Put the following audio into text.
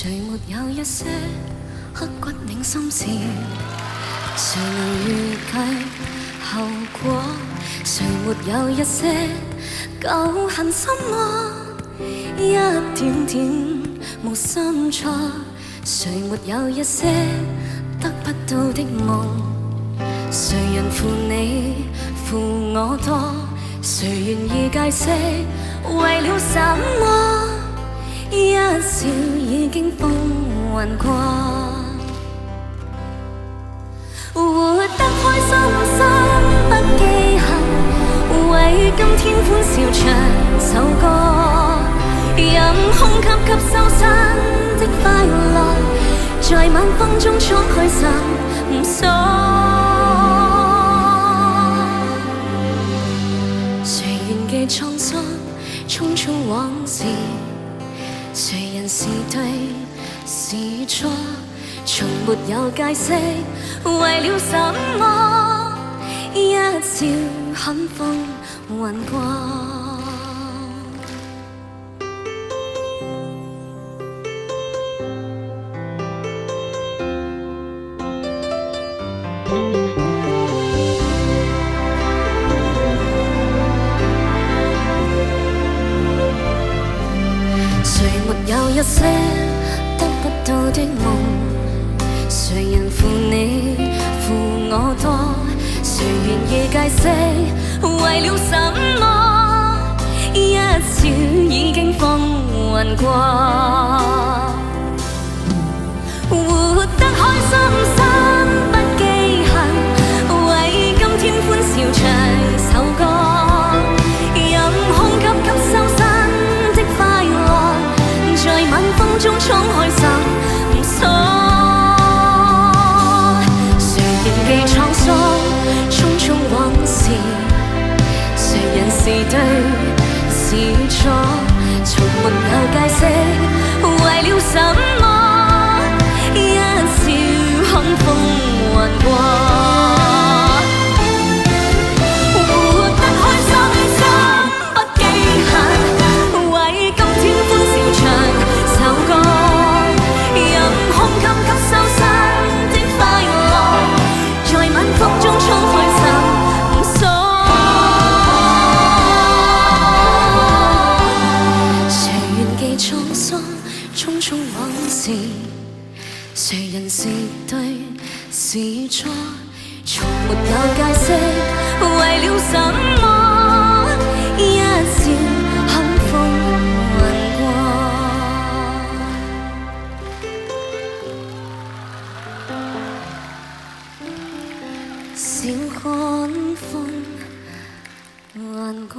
誰沒有一些刻骨銘心事？誰能預計後果？誰沒有一些舊恨心魔？一點點無心錯，誰沒有一些得不到的夢？誰人負你負我多？誰願意解釋為了什麼？一笑已經風雲過，活得開心心不記恨，為今天歡笑唱首歌，任空給收身的快樂，在晚風中敞開心鎖。誰願記滄桑匆匆往事？誰人是對是錯？從沒有解釋為了什麼？一笑看風雲過。有一些得不到的夢，誰人負你負我多？誰願意解釋為了什麼？一笑已經風雲過，活得開心心不記恨，為今天歡笑唱首歌，任空給收身的快樂，在晚風中敞開心鎖。誰仍記滄桑匆匆往事？誰人是對是錯？從沒有解釋為了什麼？一笑看風雲過。匆匆往事，誰人是對是錯？從沒有解釋為了什麼？一笑看風雲過，笑看風雲過。